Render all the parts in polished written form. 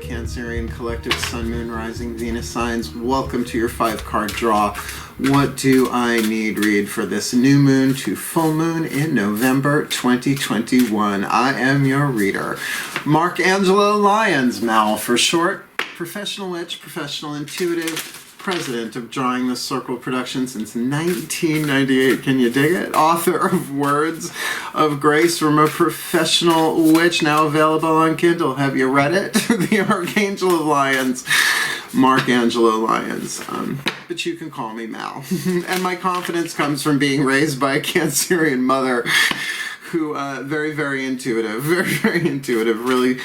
Cancerian Collective Sun, Moon, Rising, Venus signs. Welcome to your 5-card draw. What do I need read for this new moon to full moon in November 2021? I am your reader. Angelo Lyons, Mal for short. Professional witch, professional intuitive, president of Drawing the Circle production since 1998. Can you dig it? Author of Words of Grace from a Professional Witch, now available on Kindle. Have you read it? The Archangel of Lyons, Angelo Lyons. But you can call me Mal. And my confidence comes from being raised by a Cancerian mother who, very, very intuitive, really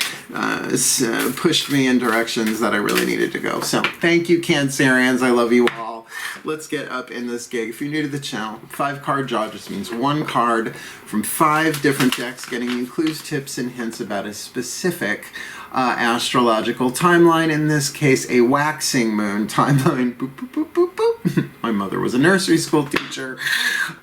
pushed me in directions that I really needed to go. So thank you, Cancerians. I love you all. Let's get up in this gig. If you're new to the channel, 5-card draw just means 1 card from 5 different decks, getting you clues, tips, and hints about a specific astrological timeline. In this case, a waxing moon timeline. Boop, boop, boop, boop, boop. My mother was a nursery school teacher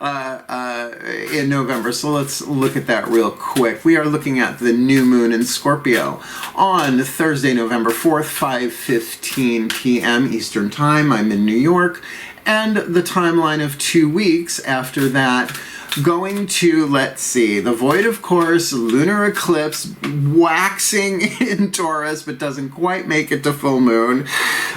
in November, so let's look at that real quick. We are looking at the new moon in Scorpio on Thursday, November 4th, 5:15 p.m. Eastern Time. I'm in New York, and the timeline of 2 weeks after that, going to, let's see, the void, of course, lunar eclipse, waxing in Taurus, but doesn't quite make it to full moon.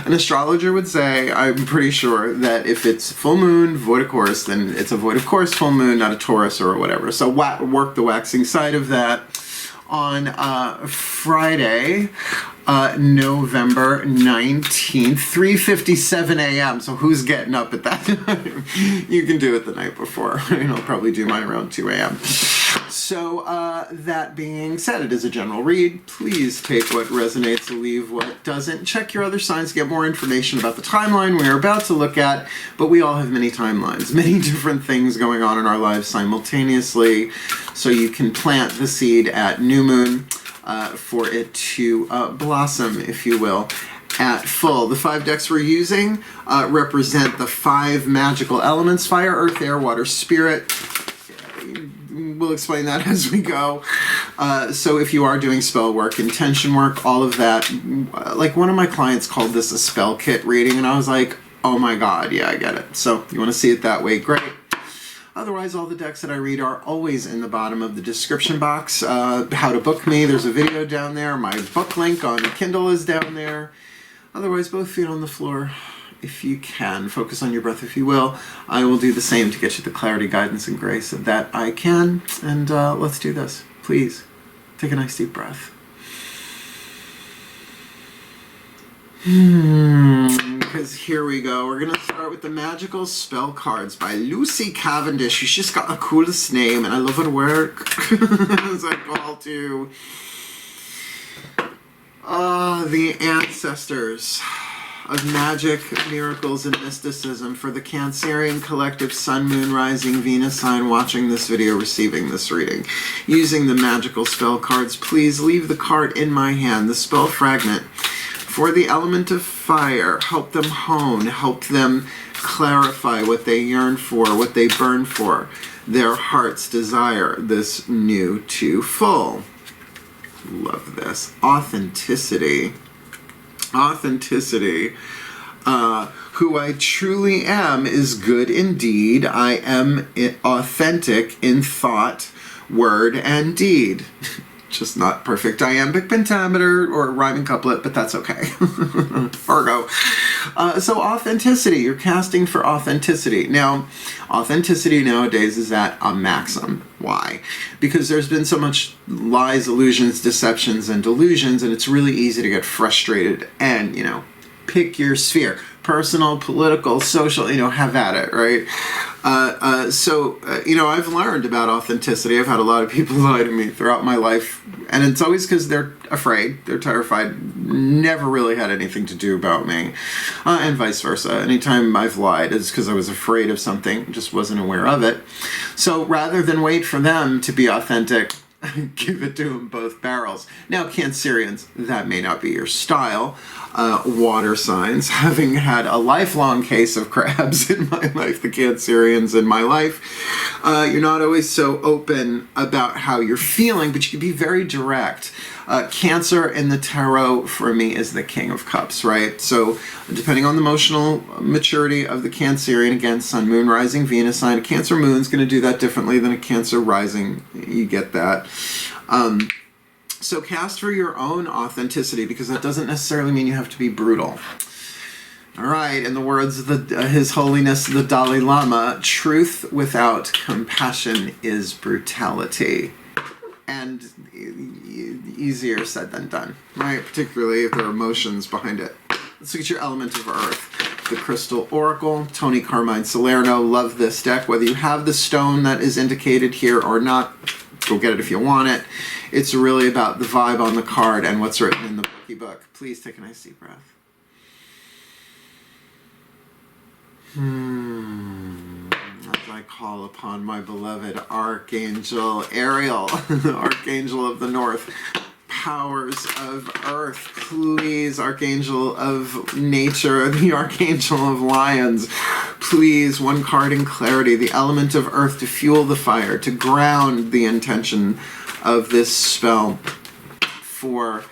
An astrologer would say, I'm pretty sure, that if it's full moon, void of course, then it's a void of course full moon, not a Taurus or whatever. So work the waxing side of that on Friday, November 19th, 3:57 a.m. So who's getting up at that time? You can do it the night before. I'll probably do mine around 2 a.m. So that being said, it is a general read. Please take what resonates, leave what doesn't. Check your other signs to get more information about the timeline we are about to look at. But we all have many timelines, many different things going on in our lives simultaneously. So you can plant the seed at new moon for it to blossom, if you will, at full. The 5 decks we're using represent the 5 magical elements: fire, earth, air, water, spirit. We'll explain that as we go. So if you are doing spell work, intention work, all of that, like one of my clients called this a spell kit reading, and I was like, oh my god, yeah, I get it. So you want to see it that way, great. Otherwise, all the decks that I read are always in the bottom of the description box. How to book me, there's a video down there. My book link on Kindle is down there. Otherwise, both feet on the floor, if you can. Focus on your breath, if you will. I will do the same to get you the clarity, guidance, and grace that I can. And let's do this. Please, take a nice deep breath. Because here we go. We're going to start with the Magical Spell Cards by Lucy Cavendish. She's just got the coolest name, and I love her work. As I call to the ancestors of magic, miracles, and mysticism for the Cancerian Collective Sun, Moon, Rising, Venus sign watching this video, receiving this reading. Using the Magical Spell Cards, please leave the card in my hand, the spell fragment. For the element of fire, help them hone, help them clarify what they yearn for, what they burn for, their heart's desire, this new to full. Love this. Authenticity. Authenticity. Who I truly am is good indeed. I am authentic in thought, word, and deed. Just not perfect iambic pentameter or rhyming couplet, but that's okay. Virgo. So authenticity, you're casting for authenticity. Now, authenticity nowadays is at a maximum. Why? Because there's been so much lies, illusions, deceptions, and delusions, and it's really easy to get frustrated and, pick your sphere. Personal, political, social, have at it, right? I've learned about authenticity. I've had a lot of people lie to me throughout my life, and it's always because they're afraid, they're terrified, never really had anything to do about me, and vice versa. Anytime I've lied, it's because I was afraid of something, just wasn't aware of it. So rather than wait for them to be authentic, give it to them both barrels. Now, Cancerians, that may not be your style. Water signs, having had a lifelong case of crabs in my life, the Cancerians in my life, you're not always so open about how you're feeling, but you can be very direct. Cancer in the tarot for me is the King of Cups, right? So depending on the emotional maturity of the Cancerian, again, Sun, Moon, Rising, Venus sign, a Cancer Moon's going to do that differently than a Cancer Rising. You get that. So cast for your own authenticity, because that doesn't necessarily mean you have to be brutal. All right, in the words of His Holiness the Dalai Lama, truth without compassion is brutality. And easier said than done, right? Particularly if there are emotions behind it. Let's look at your element of earth. The Crystal Oracle, Tony Carmine Salerno. Love this deck. Whether you have the stone that is indicated here or not, go get it if you want it. It's really about the vibe on the card and what's written in the bookie book. Please take a nice deep breath. As I call upon my beloved Archangel Ariel, the Archangel of the North, powers of Earth, please, Archangel of Nature, the Archangel of Lyons, please, one card in clarity, the element of Earth to fuel the fire, to ground the intention of this spell for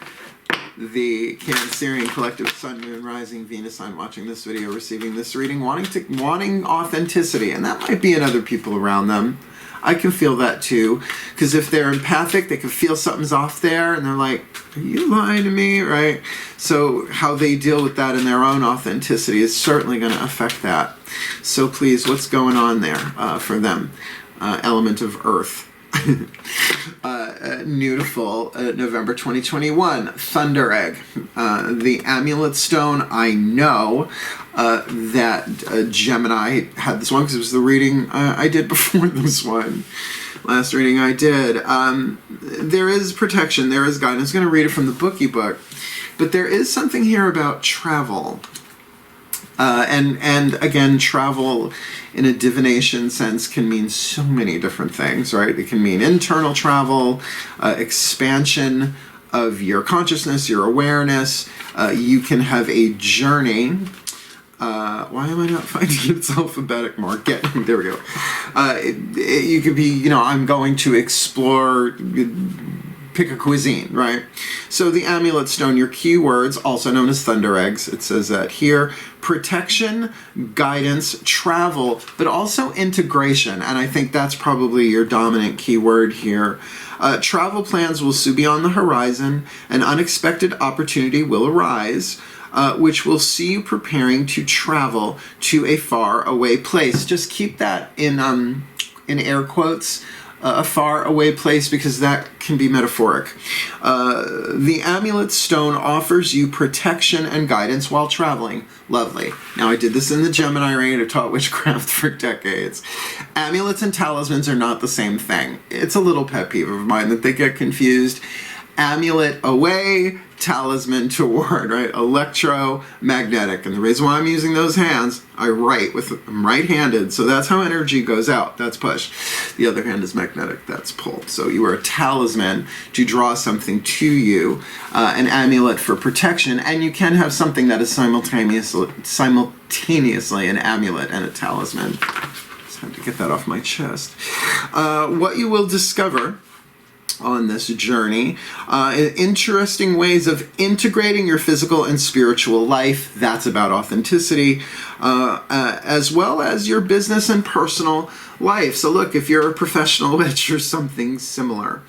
the Cancerian collective, Sun, Moon, Rising, Venus sign watching this video, receiving this reading, wanting authenticity, and that might be in other people around them. I can feel that too, because if they're empathic, they can feel something's off there, and they're like, "Are you lying to me?" Right? So how they deal with that in their own authenticity is certainly going to affect that. So please, what's going on there for them? Element of Earth. Beautiful, November 2021, Thunder Egg. The Amulet Stone, I know that Gemini had this one because it was the reading I did before this one. Last reading I did. There is protection, there is guidance. I'm going to read it from the bookie book. But there is something here about travel. And again, travel in a divination sense can mean so many different things, right? It can mean internal travel, expansion of your consciousness, your awareness. You can have a journey. Why am I not finding its alphabetic mark? There we go. You could be, you know, I'm going to explore, pick a cuisine, right? So the Amulet Stone, your keywords, also known as Thunder Eggs, it says that here, protection, guidance, travel, but also integration, and I think that's probably your dominant keyword here. Travel plans will soon be on the horizon. An unexpected opportunity will arise, which will see you preparing to travel to a far away place. Just keep that in air quotes. A far away place, because that can be metaphoric. The Amulet Stone offers you protection and guidance while traveling. Lovely. Now, I did this in the Gemini reign. I've taught witchcraft for decades. Amulets and talismans are not the same thing. It's a little pet peeve of mine that they get confused. Amulet away, talisman toward, right? Electromagnetic. And the reason why I'm using those hands, I'm right-handed, so that's how energy goes out. That's push. The other hand is magnetic. That's pull. So you are a talisman to draw something to you, an amulet for protection, and you can have something that is simultaneously an amulet and a talisman. Just have to get that off my chest. What you will discover on this journey, interesting ways of integrating your physical and spiritual life. That's about authenticity, as well as your business and personal life. So look, if you're a professional witch or something similar,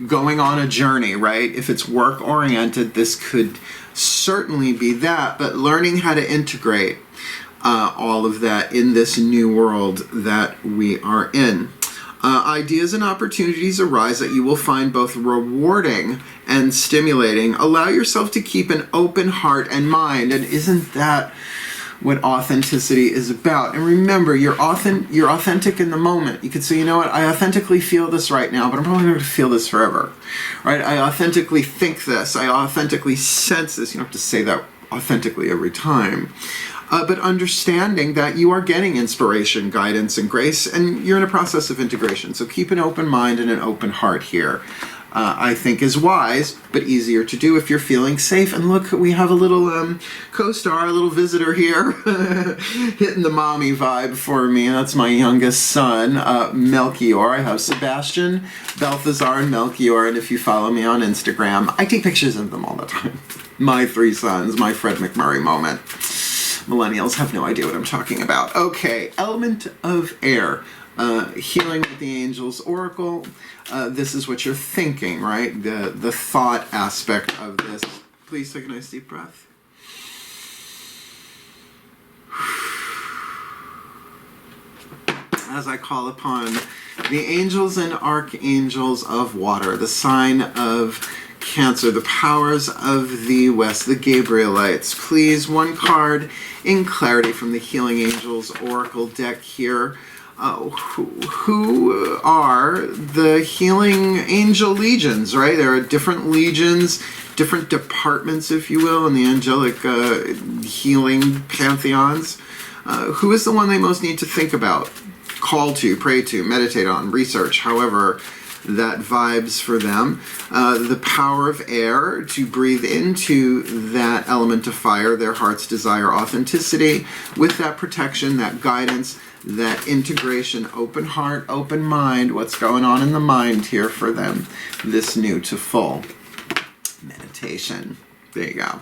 going on a journey, right? If it's work-oriented, this could certainly be that, but learning how to integrate all of that in this new world that we are in. Ideas and opportunities arise that you will find both rewarding and stimulating. Allow yourself to keep an open heart and mind. And isn't that what authenticity is about? And remember, you're authentic in the moment. You could say, you know what, I authentically feel this right now, but I'm probably going to feel this forever. Right? I authentically think this. I authentically sense this. You don't have to say that authentically every time. But understanding that you are getting inspiration, guidance, and grace, and you're in a process of integration. So keep an open mind and an open heart here. I think is wise, but easier to do if you're feeling safe. And look, we have a little co-star, a little visitor here, hitting the mommy vibe for me. That's my youngest son, Melchior. I have Sebastian, Balthazar, and Melchior. And if you follow me on Instagram, I take pictures of them all the time. My 3 sons, my Fred McMurray moment. Millennials have no idea what I'm talking about. Okay, element of air. Healing with the Angels Oracle. This is what you're thinking, right? The thought aspect of this. Please take a nice deep breath. As I call upon the angels and archangels of water, the sign of Cancer, the powers of the West, the Gabrielites. Please, one card in clarity from the Healing Angels Oracle deck here. Who are the Healing Angel Legions, right? There are different legions, different departments, if you will, in the angelic healing pantheons. Who is the one they most need to think about, call to, pray to, meditate on, research, however that vibes for them. The power of air, to breathe into that element of fire, their heart's desire, authenticity, with that protection, that guidance, that integration, open heart, open mind. What's going on in the mind here for them? This new to full. Meditation. There you go.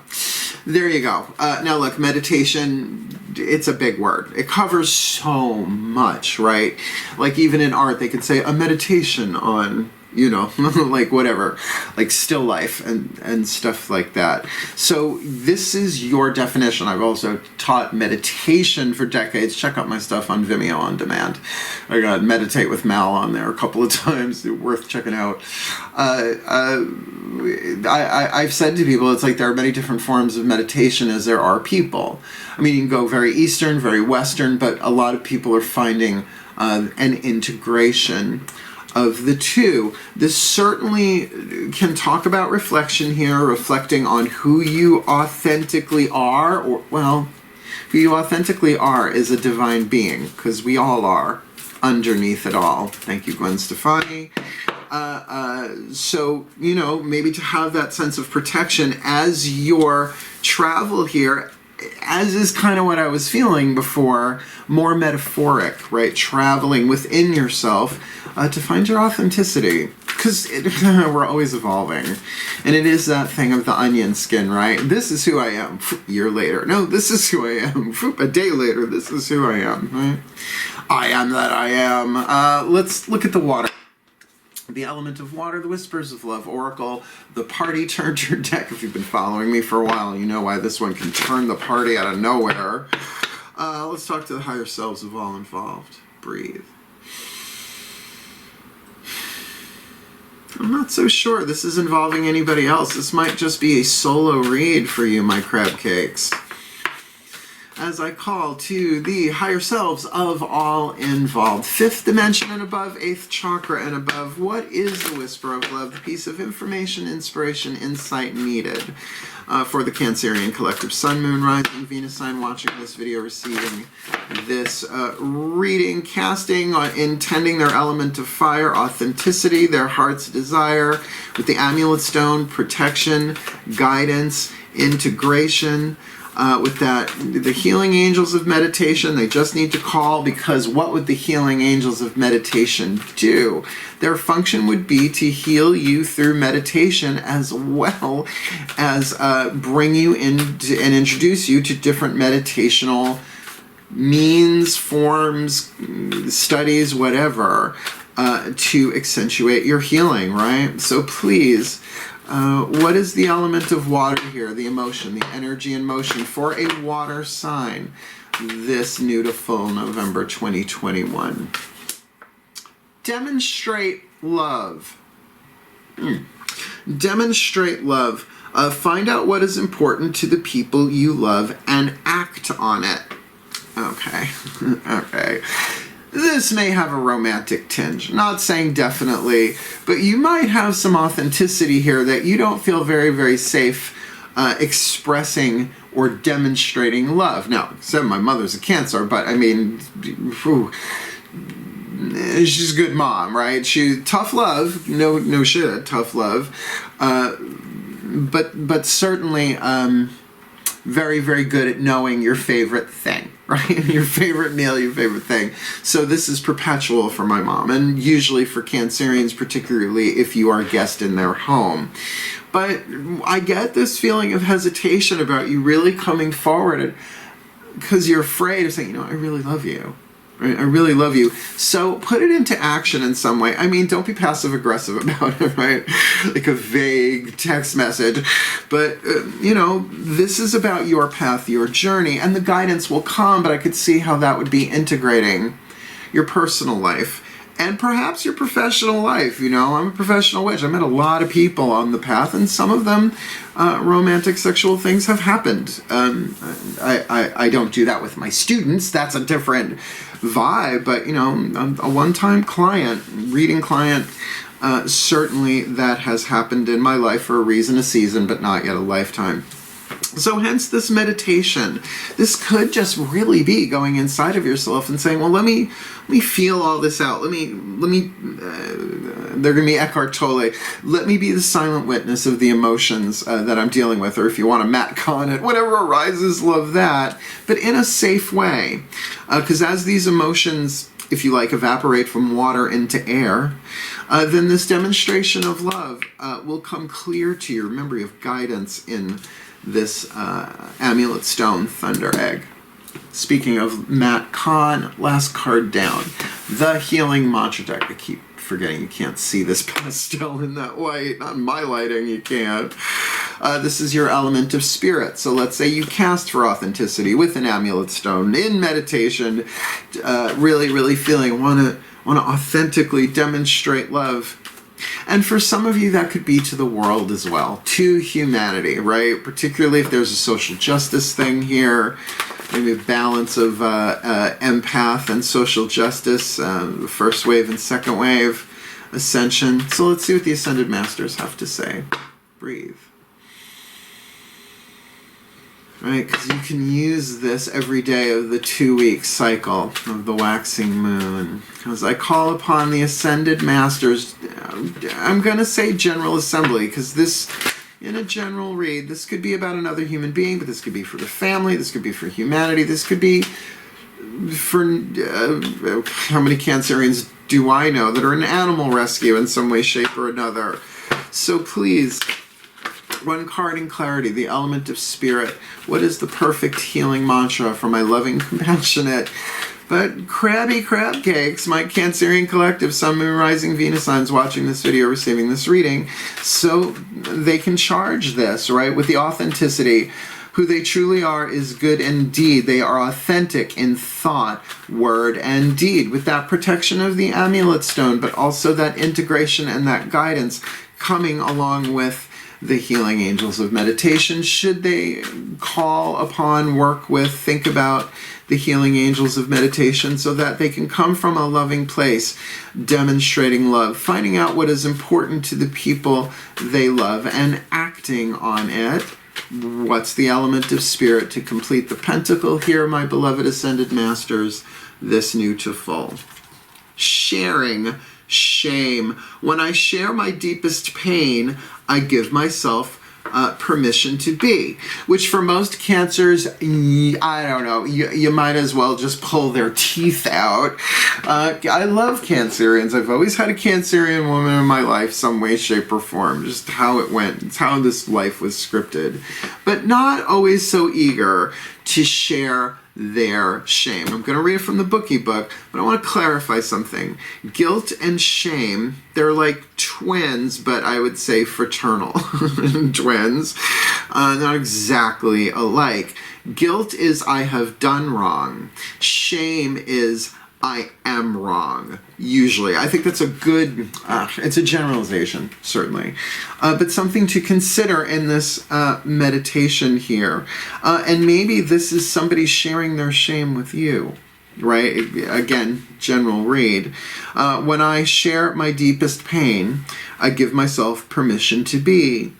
There you go. Now look, meditation, it's a big word. It covers so much, right? Like even in art, they could say a meditation on, you know, like whatever, like still life and stuff like that. So this is your definition. I've also taught meditation for decades. Check out my stuff on Vimeo on demand. I got Meditate with Mal on there a couple of times. Worth checking out. I've said to people, it's like there are many different forms of meditation as there are people. I mean, you can go very Eastern, very Western, but a lot of people are finding an integration of the two. This certainly can talk about reflection here, reflecting on who you authentically are, or, well, who you authentically are is a divine being, because we all are underneath it all. Thank you, Gwen Stefani. So, you know, maybe to have that sense of protection as your travel here, as is kind of what I was feeling before, more metaphoric, right? Traveling within yourself to find your authenticity. Because we're always evolving. And it is that thing of the onion skin, right? This is who I am. A year later. No, this is who I am. A day later, this is who I am, right? I am that I am. Let's look at the water. The element of water, the Whispers of Love Oracle, the Party Turner deck. If you've been following me for a while, you know why this one can turn the party out of nowhere. Let's talk to the higher selves of all involved. Breathe. I'm not so sure this is involving anybody else. This might just be a solo read for you, my crab cakes. As I call to the higher selves of all involved. 5th dimension and above, 8th chakra and above. What is the Whisper of Love? The piece of information, inspiration, insight needed for the Cancerian collective Sun, Moon, Rising, Venus sign watching this video, receiving this reading, casting, intending their element of fire, authenticity, their heart's desire, with the Amulet stone, protection, guidance, integration. With that, the Healing Angels of Meditation, they just need to call, because what would the Healing Angels of Meditation do? Their function would be to heal you through meditation, as well as bring you in and introduce you to different meditational means, forms, studies, whatever, to accentuate your healing, right? So please, what is the element of water here? The emotion, the energy and motion for a water sign this new to full November 2021. Demonstrate love. Demonstrate love. Find out what is important to the people you love and act on it. Okay. Okay. This may have a romantic tinge. Not saying definitely, but you might have some authenticity here that you don't feel very, very safe expressing or demonstrating love. Now, said my mother's a Cancer, but I mean, she's a good mom, right? Tough love, no shit, tough love, but certainly very, very good at knowing your favorite thing, right? Your favorite meal, your favorite thing. So this is perpetual for my mom, and usually for Cancerians, particularly if you are a guest in their home. But I get this feeling of hesitation about you really coming forward because you're afraid of saying, I really love you. Right? I really love you. So put it into action in some way. I mean, don't be passive aggressive about it, right? Like a vague text message. But, this is about your path, your journey, and the guidance will come, but I could see how that would be integrating your personal life and perhaps your professional life. I'm a professional witch. I met a lot of people on the path, and some of them, romantic sexual things have happened. I don't do that with my students. That's a different vibe, but a one-time client, reading client, certainly that has happened in my life for a reason, a season, but not yet a lifetime. So hence this meditation. This could just really be going inside of yourself and saying, well, let me feel all this out. They're going to be Eckhart Tolle. Let me be the silent witness of the emotions that I'm dealing with, or if you want to Matt Kahn it, whatever arises, love that, but in a safe way. Because as these emotions, if you like, evaporate from water into air, then this demonstration of love will come clear to you. Remember, you have guidance in this Amulet Stone Thunder Egg. Speaking of Matt Kahn, last card down, the Healing Mantra Deck. I keep forgetting you can't see this pastel in that white. Not in my lighting, you can't. This is your element of spirit. So let's say you cast for authenticity with an Amulet Stone in meditation, really, really feeling, want to authentically demonstrate love. And for some of you, that could be to the world as well, to humanity, right? Particularly if there's a social justice thing here, maybe a balance of empath and social justice, first wave and second wave, ascension. So let's see what the Ascended Masters have to say. Breathe. Right, because you can use this every day of the 2-week cycle of the waxing moon. Because I call upon the Ascended Masters, I'm going to say General Assembly, because this, in a general read, this could be about another human being, but this could be for the family, this could be for humanity, this could be for, how many Cancerians do I know that are in animal rescue in some way, shape, or another? So please, one card in clarity, the element of spirit. What is the perfect healing mantra for my loving, compassionate, but crabby crab cakes, my Cancerian collective, Sun, Moon, Rising, Venus signs watching this video, receiving this reading, so they can charge this, right, with the authenticity. Who they truly are is good indeed. They are authentic in thought, word, and deed, with that protection of the Amulet Stone, but also that integration and that guidance coming along with the healing angels of meditation. Should they call upon, work with, think about the healing angels of meditation so that they can come from a loving place, demonstrating love, finding out what is important to the people they love, and acting on it. What's the element of spirit to complete the pentacle here, my beloved Ascended Masters? This new to full. Sharing shame. When I share my deepest pain, I give myself permission to be, which for most Cancers, I don't know, you might as well just pull their teeth out. I love Cancerians. I've always had a Cancerian woman in my life, some way, shape, or form, just how it went. It's how this life was scripted, but not always so eager to share their shame. I'm going to read it from the Bookie book, but I want to clarify something. Guilt and shame, they're like twins, but I would say fraternal twins, not exactly alike. Guilt is I have done wrong. Shame is I am wrong, usually. I think that's a good, it's a generalization, certainly, but something to consider in this meditation here. And maybe this is somebody sharing their shame with you, right? Again, general read. When I share my deepest pain, I give myself permission to be.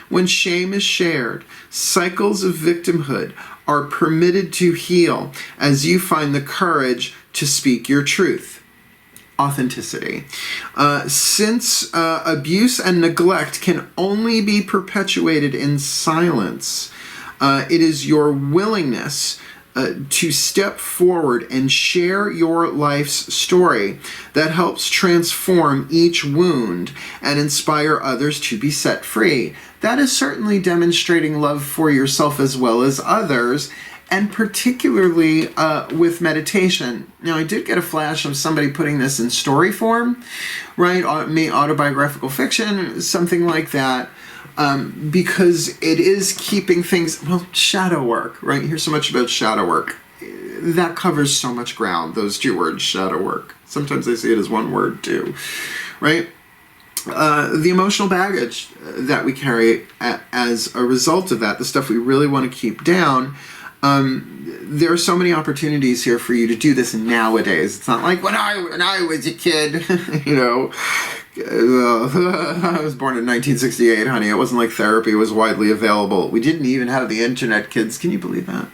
When shame is shared, cycles of victimhood are permitted to heal as you find the courage to speak your truth. authenticity. Since abuse and neglect can only be perpetuated in silence, it is your willingness to step forward and share your life's story that helps transform each wound and inspire others to be set free. That is certainly demonstrating love for yourself as well as others, and particularly with meditation. Now, I did get a flash of somebody putting this in story form, right? Autobiographical fiction, something like that. Because it is keeping things, well, shadow work, right? You hear so much about shadow work. That covers so much ground, those two words, shadow work. Sometimes I see it as one word too, right? The emotional baggage that we carry as a result of that, the stuff we really want to keep down, there are so many opportunities here for you to do this nowadays. It's not like when I was a kid, you know, I was born in 1968, honey. It wasn't like therapy was widely available. We didn't even have the internet, kids. Can you believe that?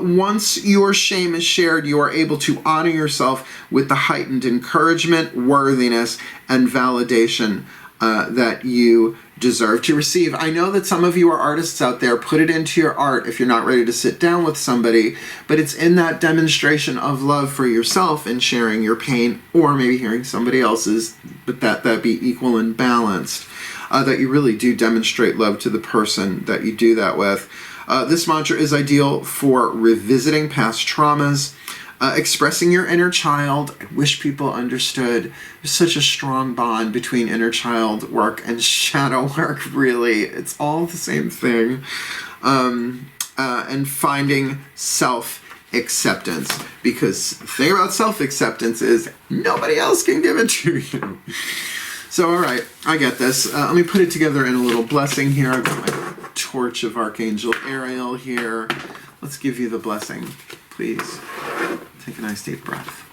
Once your shame is shared, you are able to honor yourself with the heightened encouragement, worthiness, and validation that you deserve to receive. I know that some of you are artists out there. Put it into your art if you're not ready to sit down with somebody, but it's in that demonstration of love for yourself and sharing your pain, or maybe hearing somebody else's, but that be equal and balanced, that you really do demonstrate love to the person that you do that with. This mantra is ideal for revisiting past traumas, expressing your inner child. I wish people understood there's such a strong bond between inner child work and shadow work, really. It's all the same thing. And finding self-acceptance. Because the thing about self-acceptance is nobody else can give it to you. So, all right, I get this. Let me put it together in a little blessing here. I've got my torch of Archangel Ariel here. Let's give you the blessing, please. Take a nice deep breath.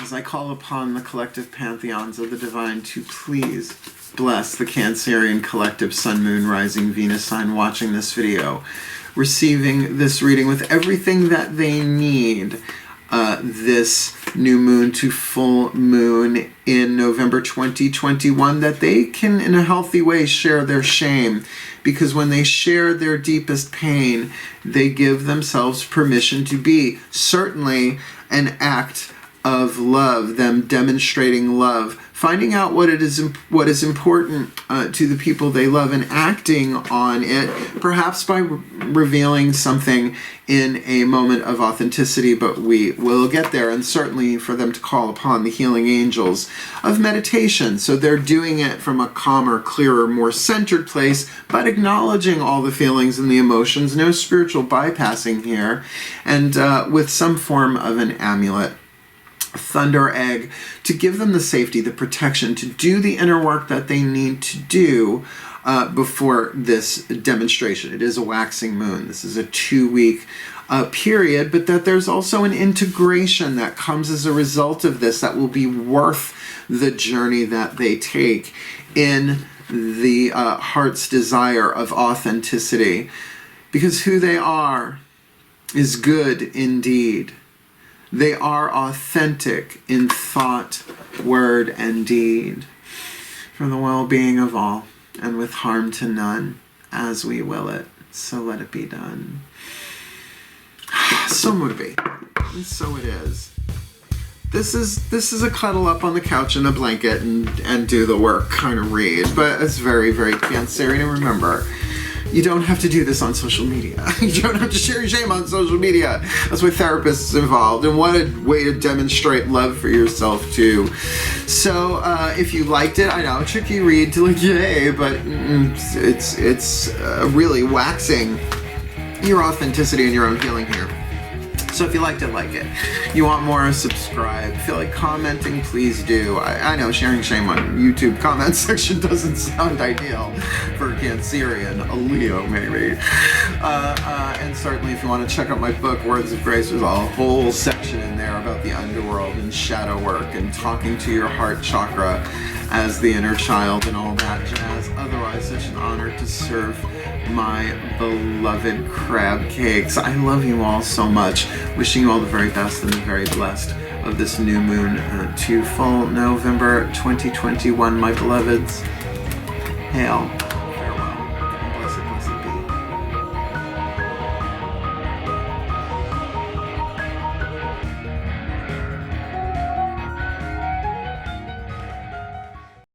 As I call upon the collective pantheons of the divine to please bless the Cancerian collective Sun, Moon, Rising, Venus sign watching this video, receiving this reading with everything that they need this new moon to full moon in November 2021, that they can in a healthy way share their shame, because when they share their deepest pain, they give themselves permission to be. Certainly an act of love, them demonstrating love, finding out what is important to the people they love and acting on it, perhaps by revealing something in a moment of authenticity, but we will get there. And certainly for them to call upon the healing angels of meditation, so they're doing it from a calmer, clearer, more centered place, but acknowledging all the feelings and the emotions, no spiritual bypassing here, and with some form of an amulet, thunder egg, to give them the safety, the protection, to do the inner work that they need to do before this demonstration. It is a waxing moon. This is a 2-week period, but that there's also an integration that comes as a result of this that will be worth the journey that they take in the heart's desire of authenticity, because who they are is good indeed. They are authentic in thought, word, and deed, for the well-being of all, and with harm to none, as we will it. So let it be done. So would be. And so it is. This is a cuddle up on the couch in a blanket and do the work kind of read, but it's very, very Cancerian. And remember, you don't have to do this on social media. You don't have to share your shame on social media. That's why therapists involved. And what a way to demonstrate love for yourself too. So if you liked it, I know, tricky read to like, yay, but it's really waxing your authenticity and your own healing here. So if you liked it, like it. You want more, subscribe. Feel like commenting, please do. I know sharing shame on YouTube comment section doesn't sound ideal for a Cancerian, a Leo maybe. And certainly if you want to check out my book, Words of Grace, there's a whole section in there about the underworld and shadow work and talking to your heart chakra as the inner child and all that jazz. Otherwise, such an honor to to serve my beloved crab cakes. I love you all so much. Wishing you all the very best and the very blessed of this new moon to full November 2021, my beloveds. Hail.